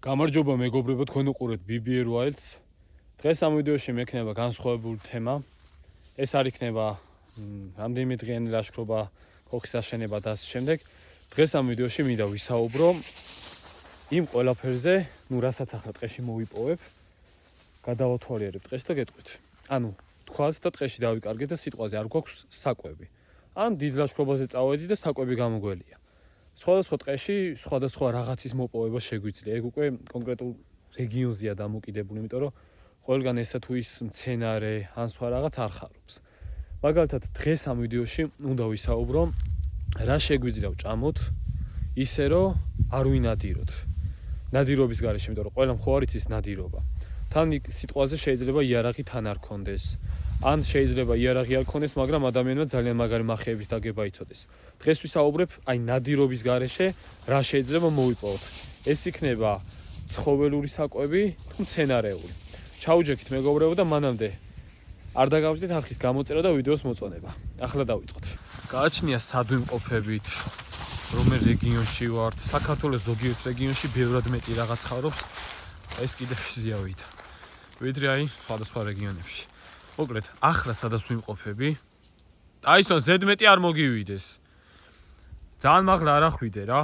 გამარჯობა მეგობრებო, თქვენ უყურებთ BBR Wilds. დღეს ამ ვიდეოში მექნება განსხვავებული თემა. ეს არ იქნება რამდენიმე დღიანი ლაშქრობა, ქოხის აშენება და ასე შემდეგ. დღეს ამ ვიდეოში მინდა ვისაუბრო იმ ყველაფერზე, რასაც ახლა ტყეში მოვიპოვებ, გადავათვალიერებ ტყეს და გეტყვით. ანუ თქვაც და ტყეში დავიკარგეთ და სიტყვაზე არ გვაქვს საკვები. ან დიდ ლაშქრობაზე წავედი და საკვები გამოგველია. სხვადასხვა ტყეში სხვადასხვა რაღაცის მოპოვება შეგვიძლია. ეგ უკვე კონკრეტულ რეგიონზეა დამოკიდებული, იმიტომ რომ ყველგან ესა თუ ის მცენარე ან სხვა რაღაც არ ხარობს. მაგალითად, დღეს ამ ვიდეოში უნდა ვისაუბრო, რა შეგვიძლია ვჭამოთ, ისე რომ არ ვინადიროთ. ნადირობის გარეშე, იმიტომ რომ ყველამ ხო არ იცის ნადირობა. თან სიტყვაზე შეიძლება იარაღი თან არ ქონდეს. ან შეიძლება იარაღი არ ქონდეს, მაგრამ ადამიანმა ძალიან მაგარი მახეების დაგება იცოდეს. დღეს ვისაუბრებ აი ნადირობის გარეშე რა შეიძლება მოვიპოვოთ. ეს იქნება ცხოველური საკვები თუ მცენარეული. ჩაუჯექით მეგობრებო და მანამდე არ დაგავიწყდით არხის გამოწერა და ვიდეოს მოწონება. ახლა დავიწყოთ. გააჩნია სად ვიმყოფებით, რომელ რეგიონში ვართ. საქართველოს ზოგიერთ რეგიონში ბევრად მეტი რაღაც ხარობს. ეს კიდე ფიზიავით. ვიდრე აი სხვადასხვა რეგიონებში. მოკლედ, ახლა სადაც ვიმყოფები, აისონ ზედმეტი არ მოგივიდეს. ძალიან მაღლა არ ახვიდე რა.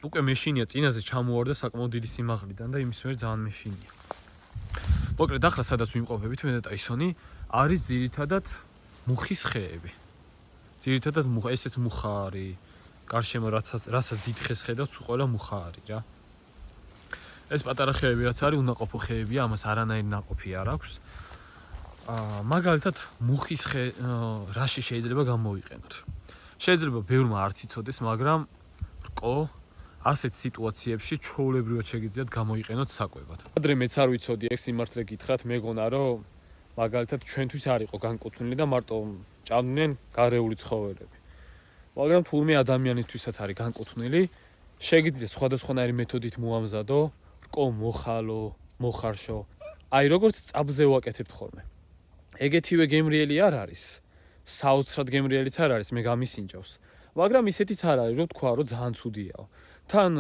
უკვე მეშინია წინაზე ჩამოვარდა საკმაოდ დიდი სიმაღლიდან და იმის მიერ ძალიან მეშინია. მოკლედ, ახლა სადაც ვიმყოფებით, მე და ტაისონი არის ძირითადად მუხის ხეები. ძირითადად ესეც მუხა არის. გარშემო რასაც დიდ ხეს ხედავთ, სულ ყველა მუხა არის რა. ეს პატარა ხეები რაც არის, უნაყოფო ხეებია, ამას არანაირი ნაყოფი არ აქვს. მაგალითად, მუხის ხე რაში შეიძლება გამოვიყენოთ. შეიძლება ბევრმა არც იცოდეს, მაგრამ რკო ასეთ სიტუაციებში ჩვეულებრივად შეგიძლიათ გამოიყენოთ საკვებად. ადრე მეც არ ვიცოდი, ეს სიმართლე გითხრათ, მეგონა რომ მაგალითად ჩვენთვის არ იყო განკუთვნილი და მარტო ჭამდნენ გარეული ცხოველები. მაგრამ თურმე ადამიანისთვისაც არის განკუთვნილი, შეგიძლიათ სხვადასხვანაირი მეთოდით მოამზადო, რკო მოხალო, მოხარშო. აი როგორც წაბზე ვაკეთებთ ხოლმე. ეგეთივე გემრიელი არ არის. საოცრად გემრიელიც არ არის, მე გამისინჯავს. მაგრამ ისეთიც არ არის, რომ თქვა, რომ ძალიან ცუდიაო. თან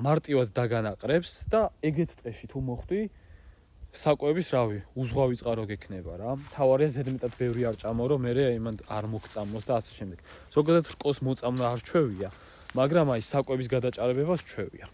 მარტივად დაგანაყრებს და ეგეთ ტყეში თუ მოხვდი, საკვების რავი, უზღვავი წყარო გექნება რა. თავარია ზედმეტად ბევრი არ ჭამო, რომ მე იმან არ მოგწამოს და ასე შემდეგ. ზოგადად რკოს მოწამნა არ ჩვევია, მაგრამ აი საკვების გადაჭარბებას ჩვევია.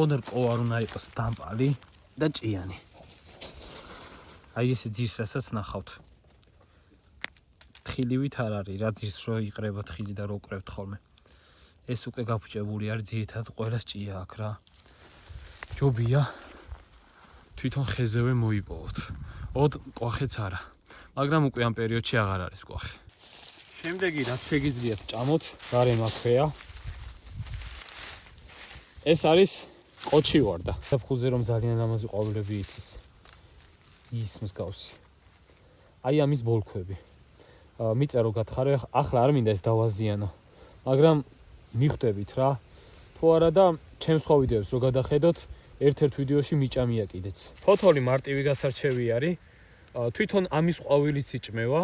რკო არ უნდა იყოს დამპალი და ჭიანი. აი ესე ძირს რასაც ნახავთ. თხილივით არ არის, რა ძირს რო იყრება თხილი და რო უკრებთ ხოლმე. ეს უკვე გაფუჭებული არის, ძირითადად ყველას ჭია აქვს რა. ჯობია თვითონ ხეზევე მოიპოვოთ. კვახეც არა. მაგრამ უკვე ამ პერიოდში აღარ არის კვახე. შემდეგი რაც შეგიძლიათ ჭამოთ, გარემო აქვეა. ეს არის ყოჩი ვარდა. საფხუზე რომ ძალიან ამაზე ყვავილები იცის. ის მსგავსი. აი ამის ბოლქვები. მიწერო გათხარე, ახლა არ მინდა ეს დავაზიანო. მაგრამ მიხვდებით რა. თუ არა და ჩემს სხვა ვიდეოს რო გადახედოთ, ერთ-ერთ ვიდეოში მიჭამია კიდეც. ფოთოლი მარტივი გასარჩევი არის. თვითონ ამის ყვავილიც იჭმევა.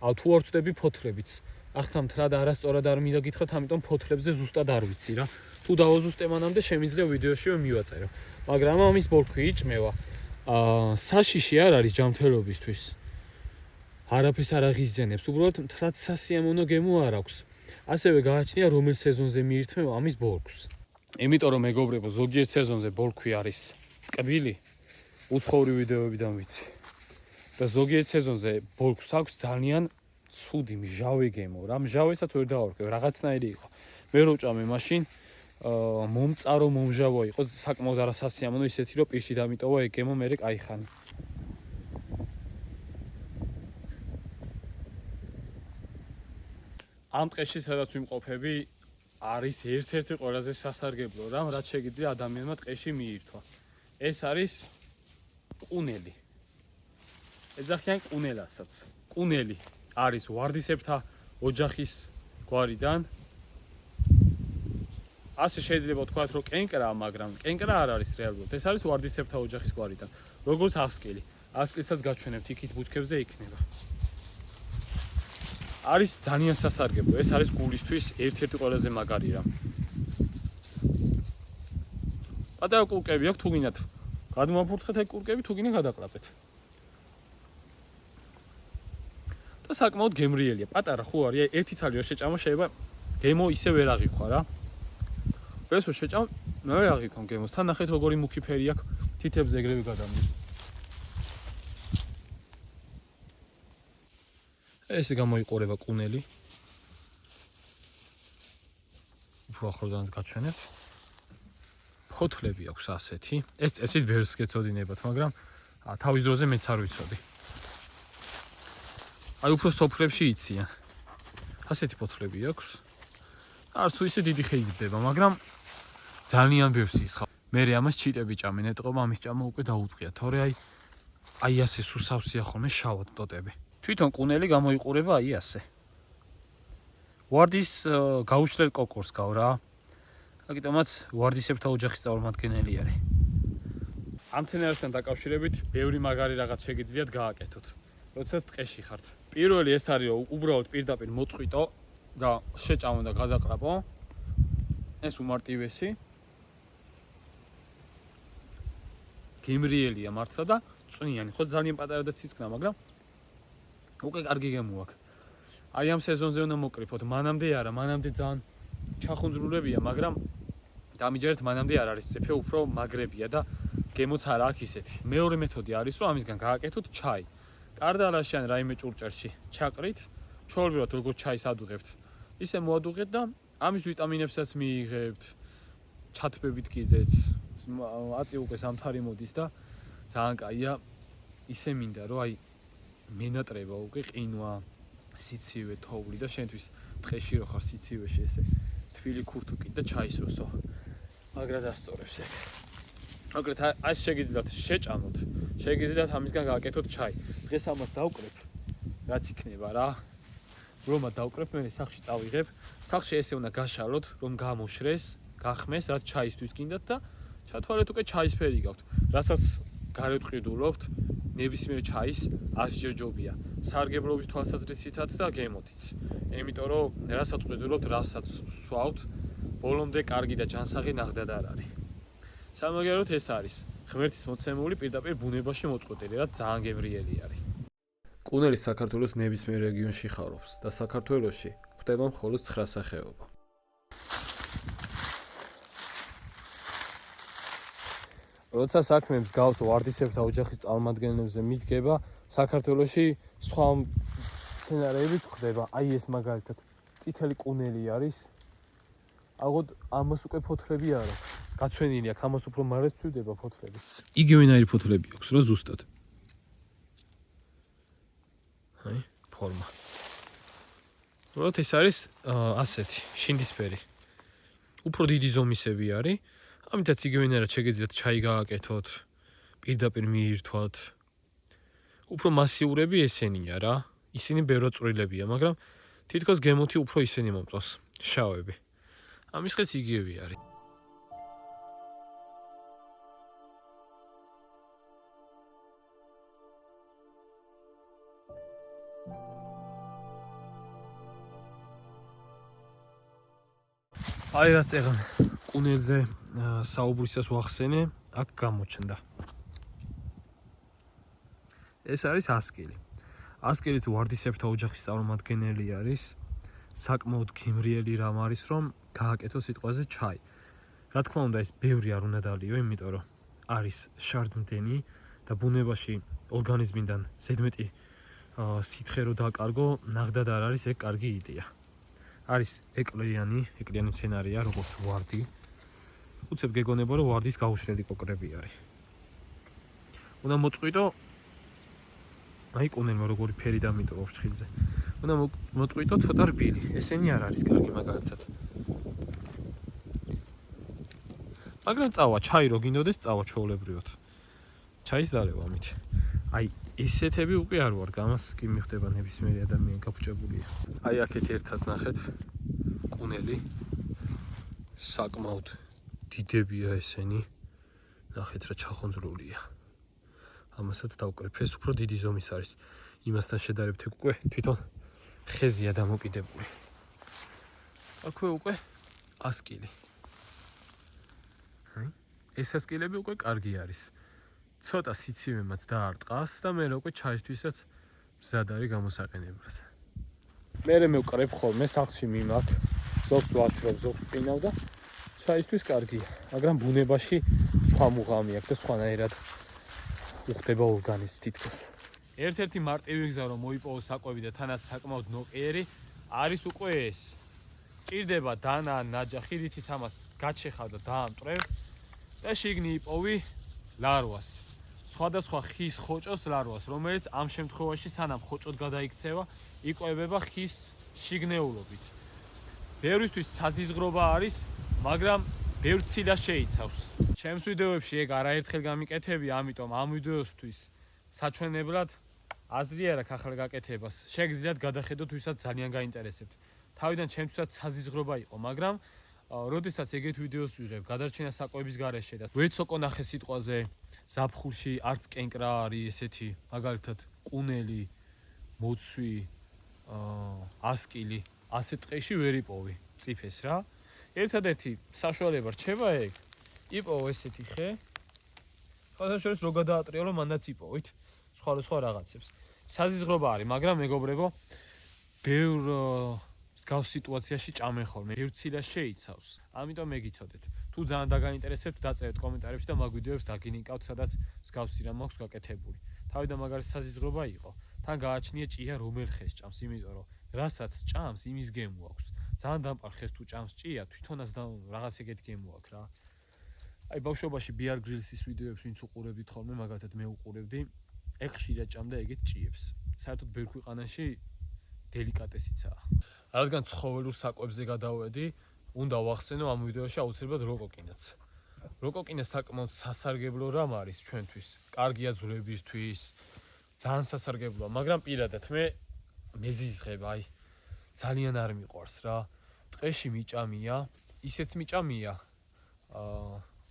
თუ არ ვწდები ფოთლებიც. ახლა მთრა და არასწორად არ მინდა გითხრათ, ამიტომ ფოთლებზე ზუსტად არ ვიცი რა. თუ დავაზუსტე მანამდე შემიძლია ვიდეოშივე მივაწერო. მაგრამ ამის ბოლქვი იჭმევა. საშიში არ არის ჯანმრთელობისთვის. არაფერს არ აღიზიანებს, უბრალოდ მთრად სასიამოვნო გემო არ აქვს. ასევე გააჩნია რომელ სეზონზე მიირთმევა ამის ბოლქვს. იმიტომ რომ მეგობრებო, ზოგიერთ სეზონზე ბოლქვი არის კბილი, უცხოური ვიდეოებიდან ვიცი. და ზოგიერთ სეზონზე ბოლქვს აქვს ძალიან ცუდი მჟავე გემო რა. მჟავესაც ვერ დავარკვევ, რაღაცნაირი იყო. მე რო ვჭამე მაშინ მომწარო მომჟავო იყო, საკმაოდ არასასიამოვნო, ისეთი რომ პირში დამიტოვა ეგ გემო მერე კაიხანი. ამ ტყეში სადაც ვიმყოფები არის ერთ-ერთი ყველაზე სასარგებლო რამ, რაც შეგიძლია ადამიანმა ტყეში მიირთვა. ეს არის ყუნელი. ეძახიან ყუნელასაც. ყუნელი არის ვარდისებრთა ოჯახის გვარიდან. ასე შეიძლება ვთქვათ, რომ კენკრაა, მაგრამ კენკრა არ არის რეალურად. ეს არის ვარდისებრთა ოჯახის გვარიდან. როგორც ასკილი. ასკილსაც გაჩვენებთ იქით ბუჩქებზე იქნება. არის ძალიან სასარგებლო. ეს არის გულისთვის ერთ-ერთი ყველაზე მაგარი რამ. პატარა კურკები აქვს, თუ გინდათ გადმოვაფურთხეთ ეგ კურკები, თუ გინდა გადაყლაპეთ. და საკმაოდ გემრიელია. პატარა ხო არის, ერთი ცალი რო შეჭამა შეიძლება გემო ისე ვერ აღიქვა რა. ეს რო შეჭამ, ვერ აღიქვა გემოს. თან ნახეთ როგორი მუქი ფერი აქვს, თითებზე ეგრევე გადამდის. ეს გამოიყურება კუნელი. უფრო ახლოდანაც გაჩვენებთ. ფოთლები აქვს ასეთი. ეს წესით ბევრს გეწოდინებათ, მაგრამ თავის დროზე მეც არ ვიცოდი. აი უფრო სოფლებში იციან. ასეთი ფოთლები აქვს. არც თუ ისე დიდი ხეიზდება, მაგრამ ძალიან ბევრს ისხავ. მე ამას ჩიტები ჭამენ, ეტყობა ამის ჭამა უკვე დაუწყია. თორე აი ასე სუსავსია ხოლმე შავად ტოტები. თვითონ კუნელი გამოიყურება აი ასე. ვარდის გაუჩლელ კოკორს გავრ რა. აკიტომაც ვარდისებრთა ოჯახის წარმომადგენელი არის. ამ სცენართან დაკავშირებით ბევრი მაგარი რაღაც შეგიძლიათ გააკეთოთ. როდესაც ტყეში ხართ. პირველი ეს არის რომ უბრალოდ პირდაპირ მოწყვიტო და შეჭამო და გადაყრაპო. ეს უმარტივესი. გემრიელია მართლა და წვნიანი. ხო ძალიან პატარა და ციცკნა, მაგრამ უკვე კარგი გემო აქვს. აი ამ სეზონზე უნდა მოკრიფოთ. მანამდე არა, მანამდე ძალიან ჩახუნძრულებია, მაგრამ დამიჯერეთ მანამდე არ არის წიფე, უფრო მაგრებია და გემოც არ აქვს ისეთი. მეორე მეთოდი არის რომ ამისგან გააკეთოთ ჩაი. კარდალაში ან რაიმე ჭურჭელში ჩაყრით, ჩვეულებრივად როგორც ჩაის ადუღებთ. ისე მოადუღეთ და ამის ვიტამინებსაც მიიღებთ. ჩათბებით კიდეც. აწი უკვე სამთარი მოდის და ძალიან კაია. ისე მინდა რომ აი მენატრება უკვე ყინვა, სიცივე, თოვლი და შენთვის ტყეში რო ხარ სიცივეში ესე თბილი ქურთუკით და ჩაის როსო. მაგრად ასწორებს ეგ. აგრეთ აი შეგიძლიათ შეჭამოთ. შეგიძლიათ ამისგან გააკეთოთ ჩაი. დღეს ამას დავკრებ. რაც იქნება რა. რომა დავკრებ, მე სახში წავიღებ. სახში ესე უნდა გაშალოთ, რომ გამოშრეს, გახმეს, რაც ჩაისთვის გინდათ და ჩათვალეთ უკვე ჩაისფერი გაქვთ. რასაც გარეთ ყიდულობთ, ნებისმიერ ჩაის 100 ჯერ ჯობია. სარგებლობის თვალსაზრისითაც და გემოთიც. იმიტომ რომ რასაც ყიდულობთ, რასაც სვავთ, ბოლომდე კარგი და ჯანსაღი ნახდად არ არის. სამაგეროთ ეს არის. ღმერთის მოცემული პირდაპირ ბუნებაში მოწყვეტილი, რაც ძალიან გემრიელი არის. კუნელი საქართველოს ნებისმიერ რეგიონში ხარობს და საქართველოში გვხვდება მხოლოდ 9 სახეობა. როცა საქმე მსგავს ვარდისებრთა ოჯახის წარმომადგენლებზე მიდგება, საქართველოში სხვა სცენარებიც ხდება. აი ეს მაგალითად წითელი კუნელი არის. აღოდ ამას უკვე ფოთლები არ აქვს. გაცვენილი აქვს, ამას უფრო მარეს ცვიდება ფოთლები. იგივენაირი ფოთლები აქვს რა ზუსტად. აი, ფორმა. როდ ეს არის ასეთი, შინდისფერი. უფრო დიდი ზომისები არის. ამიტაც იგივენაირად შეგიძლიათ ჩაი გააკეთოთ, პირდაპირ მიირთვათ. უფრო მასიურები ესენია რა. ისინი ბევრად წვრილებია, მაგრამ თითქოს გემოთი უფრო ისინი მომწონს, შავები. ამის ხეც იგივე არის. აი რაც ეხლა კუნელზე საუბრისას ვახსენე, აქ გამოჩნდა. ეს არის ასკილი. ასკილიც ვარდისებრთა ოჯახის წარმომადგენელი არის. საკმაოდ გემრიელი რამ არის, რომ გააკეთო სიტყვაზე ჩაი. რა თქმა უნდა, ეს ბევრი არ უნდა დალიო, იმიტომ რომ არის შარდმდენი და ბუნებაში ორგანიზმიდან ზედმეტი სითხე რო დაკარგო, ნახდად არ არის ეგ კარგი იდეა. არის ეკლიანი მცენარეა, როგორც ვარდი. უცებ გეგონება, რომ ვარდის გაუშლელი კოკრები არის. უნდა მოწყვიტო აი კუნელმა როგორი ფერი დამიტოვა ფრთხილზე. უნდა მოწყვიტო ცოტა რბილი. ესენი არ არის კარგი მაგალითად. მაგრამ წავა, ჩაი რო გინდოდეს, წავა ჩვეულებრივად. ჩაის დალევა ამით. აი ესეთები უკვე არ ვარ, გამას კი მიხვდება ნებისმიერი ადამიანი გაფუჭებულია. აი აქეთ ერთად ნახეთ. ასკილი. საკმაოდ დიდებია ესენი. ნახეთ რა ჩახონძრულია. ამასაც დავკრიფეს, უფრო დიდი ზომის არის. იმასთან შედარებით უკვე თვითონ ხეზია დამოკიდებული. აქვე უკვე ასკილი. ეს ასკილები უკვე კარგი არის. ცოტა სიცივემაც დაარტყას და მე უკვე ჩაისთვისაც მზად არის გამოსაყენებლად. მე მევყრებ ხოლმე სახლში მიმაქ, ზოგს ვაჭრობ, ზოგს ყინავ და ჩაისთვის კარგია, მაგრამ ბუნებაში სხვა მუღამი აქვს და სხვანაირად უხდება ორგანიზმი თითქოს. ერთ-ერთი მარტივი გზა რომ მოიპოვო საკვები და თანაც საკმაოდ ნოყიერი არის უკვე ეს. ჭირდება დანა ან ნაჯახი, რითიც ამას გაჩეხავ და დაამტვრევ და შიგნი იპოვი ლარვას. სხვადასხვა ხის ხოჭოს ლარვას, რომელიც ამ შემთხვევაში სანამ ხოჭოდ გადაიქცევა, იკვებება ხის შიგნეულობით. ბევრისთვის საზიზღრობა არის, მაგრამ ბევრ ცილას შეიცავს. ჩემს ვიდეოებში ეგ არაერთხელ გამიკეთები, ამიტომ ამ ვიდეოსთვის საჩვენებლად აზრი არ აქვს ახალ გაკეთებას. შეგიძლიათ გადახედოთ, ვისაც ძალიან გაინტერესებთ. თავიდან ჩემთვისაც საზიზღრობა იყო, მაგრამ როდესაც ეგეთ ვიდეოს ვიღებ, გადარჩენა საკვების გარეშე და ვერც უკო ნახე სიტყვაზე ზაფხულში არც კენკრა არის ესეთი, მაგალითად ყუნელი, მოცვი, ასკილი, ასე ტყეში ვერ იპოვი წიფეს რა. ერთადერთი საშუალება რჩება ეგ. იპოვო ესეთი ხე. ხალხაშორის რო გადაატრიალო, მანდაც იპოვით სხვა რაღაცებს. საზიზღრობა არის, მაგრამ მეგობრებო, ბევრ მსგავს სიტუაციაში ჭამენ ხოლმე. ბევრ ცილას შეიცავს. ამიტომ მეგიცოდეთ. თუ ძალიან დაგაინტერესებთ, დაწერეთ კომენტარებში და მაგ ვიდეოებს დაგინიკავთ, სადაც მსგავსი რამ აქვს გაკეთებული. თავიდან მაგარი საზიზღრობა იყო. თან გააჩნია ჭია რომელ ხეს ჭამს, იმიტომ რომ რასაც ჭამს, იმის გემო აქვს. ძალიან დამპარ ხეს თუ ჭამს ჭია, თვითონაც რაღაც ეგეთი გემო აქვს რა. აი ბავშვობაში ბიარ გრილსის ვიდეოებს ვინც უყურებდით ხოლმე, მაგათად მე უყურებდი, ეგ ხშირად ჭამდა ეგეთ ჭიებს. საერთოდ ბევრ ქვეყანაში დელიკატესიცაა. რადგან ცხოველურ საკვებზე გადავედი, უნდა ვახსენო ამ ვიდეოში აუცილებლად როკოკინაც. როკოკინა საკმაოდ სასარგებლო რამ არის ჩვენთვის. კარგია ძვლებისთვის, ძალიან სასარგებლოა, მაგრამ პირადად მე მეზიზღებ, აი ძალიან არ მიყვარს რა. ტყეში მიჭამია, ისეც მიჭამია.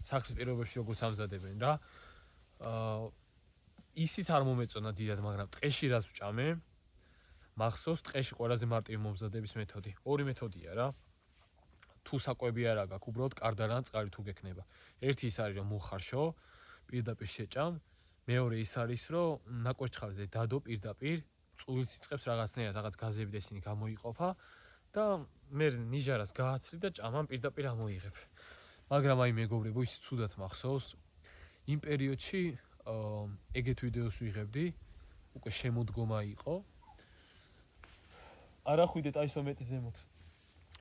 სახლის პირობებში როგორც ამზადებენ რა. ისიც არ მომეწონა დიდად, მაგრამ ტყეში რაც ვჭამე, მახსოვს ტყეში ყველაზე მარტივი მომზადების მეთოდი. ორი მეთოდია რა. თუ საკვები არ აქვს, უბრალოდ კარდარან წყალი თუ გექნება. ერთი ის არის რომ მოხარშო, პირდაპირ შეჭამ, მეორე ის არის რომ ნაკვერცხალზე დადო პირდაპირ, წუილს იწყებს რაღაცნაირად, რაღაც გაზები და ისინი გამოიყოფა და მე ნიჟარას გააცლი და ჭამან პირდაპირ ამოიღებ. მაგრამ აი მეგობრებო, ის ცუდად მახსოვს, იმ პერიოდში ეგეთ ვიდეოს ვიღებდი, უკვე შემოდგომა იყო. არ ახვიდეთ აი სო მეტი ზემოთ.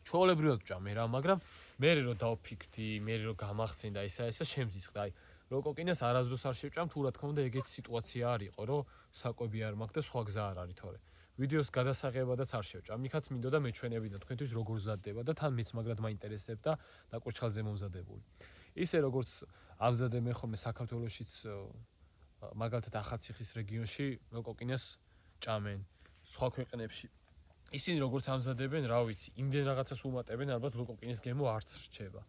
ჩვეულებრივად ვჭამე რა, მაგრამ მე რო დავფიქრდი, მე რო გამახსენდა ესა შემზისხდა. აი როკოკინას არასდროს არ შევჭამ, თუ რა თქმა უნდა ეგეთი სიტუაცია არ იყო, რომ საკვები არ მაქვს და სხვა გზა არ არის თორე. ვიდეოს გადასაღებადაც არ შევჭამ. იქაც მინდოდა მეჩვენებინა თქვენთვის როგორ ზადდება და თან მეც მაგრად მაინტერესებდა ნაკვერცხალზე მომზადებული. ისე როგორც ამზადებენ ხოლმე საქართველოშიც მაგალითად ახალციხის რეგიონში როკოკინას ჭამენ, სხვა ქვეყნებში. ისინი როგორც ამზადებენ, რა ვიცი, იმდენ რაღაცას უმატებენ, ალბათ როკოკინის გემო არც რჩება.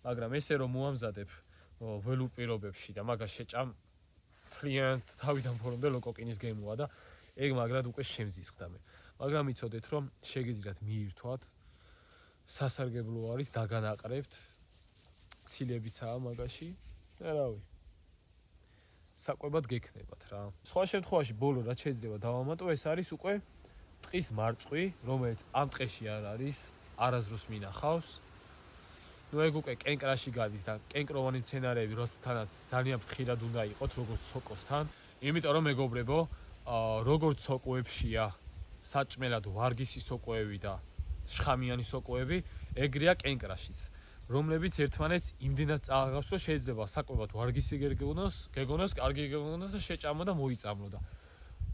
მაგრამ ესე რომ მოამზადებ ველურ პირობებში და მაგას შეჭამ, თლიანად თავიდან ფორმდე როკოკინის გემოა და ეგ მაგრად უკვე შემზისხდა მე. მაგრამ იცოდეთ რომ შეგიძლიათ მიირთვათ, სასარგებლო არის, დაგანაყრებთ, ცილებიცაა მაგაში და რავი. საკვებად გექნებათ რა. სხვა შემთხვევაში ბოლო რაც შეიძლება დავამატო, ეს არის უკვე ტყის მარწყვი, რომელიც ამ ტყეში არ არის, არასდროს მინახავს. ნუ ეგ უკვე კენკრაში გადის და კენკროვანი მცენარეები როსთანაც ძალიან ფრთხილად უნდა იყოთ, როგორც სოკოსთან. იმიტომ რომ მეგობრებო, როგორც სოკოებშია საჭმელად ვარგისი სოკოები და შხამიანი სოკოები, ეგრეა კენკრაშიც, რომლებიც ერთმანეთს იმდენად წააღავს, რომ შეიძლება საკვებად ვარგისი გეგონოს, კარგი გეგონოს და შეჭამო და მოიწამლო და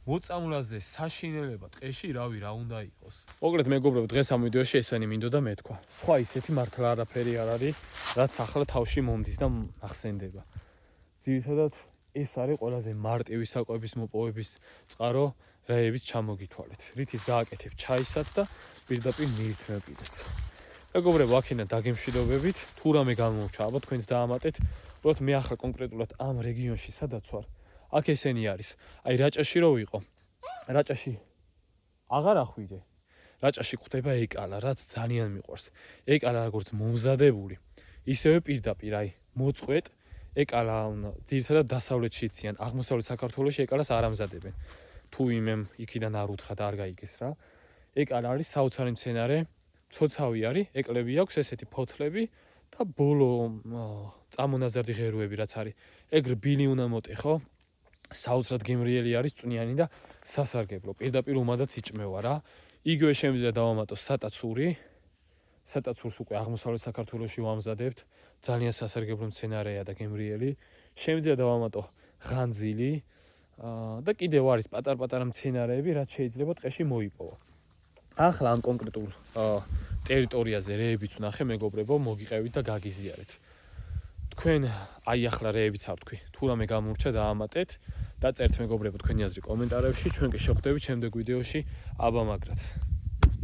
მოწამვლაზე საშინელება ტყეში რავი რა უნდა იყოს. მოკლედ მეგობრებო, დღეს ამ ვიდეოში ესენი მინდოდა მეთქვა. სხვა ისეთი მართლა არაფერი არ არის, რაც ახლა თავში მომდის და ახსენდება. ძირითადად ეს არის ყველაზე მარტივი საკვების მოპოვების წყარო, რაებიც ჩამოგითვალეთ. რითიც გააკეთებ ჩაისაც და პირდაპირ მიირთმევ კიდეც. მეგობრებო, აქედან დაგემშვიდობებით, თუ რამე გამომრჩა, ალბათ თქვენც დაამატეთ. უბრალოდ მე ახლა კონკრეტულად ამ რეგიონში სადაც ვარ, აქ ესენი არის. აი რაჭაში რო ვიყო, რაჭაში აღარ ახვიდე. რაჭაში ხვდება ეკალა, რაც ძალიან მიყვარს. ეკალა როგორც მომზადებული, ისევე პირდაპირ აი მოწყვეტ ეკალა ძირითადად დასავლეთში იციან, აღმოსავლეთ საქართველოში ეკალას არ ამზადებენ. თუ იმემ იქიდან არ უთხრა და არ გაიგეს რა. ეკალა არის საოცარი მცენარე, ცოცავი არის, ეკლები აქვს ესეთი ფოთლები და ბოლო წამონაზარდი ღეროები რაც არის. ეგ რბილი უნდა მოტეხო. საოცრად გემრიელი არის, წვნიანი და სასარგებლო. პირდაპირ უმადაც იჭმევა რა. იგივე შემიძლია დავამატო სატაცური. სატაცურს უკვე აღმოსავლეთ საქართველოში ვამზადებთ. ძალიან სასარგებლო მცენარეა და გემრიელი. შემიძლია დავამატო ღანძილი და კიდევ არის პატარ-პატარა მცენარეები, რაც შეიძლება ტყეში მოიპოვო. ახლა ამ კონკრეტულ ტერიტორიაზე რეებიც ვნახე, მეგობრებო, მოგიყევით და გაგიზიარეთ. თქვენ აი ახლა რეებიც არ თქვი. თუ რამე გამურჩა დაამატეთ და წერთ მეგობრებო თქვენი აზრი კომენტარებში. ჩვენ კი შევხვდებით შემდეგ ვიდეოში. აბა მაგრად.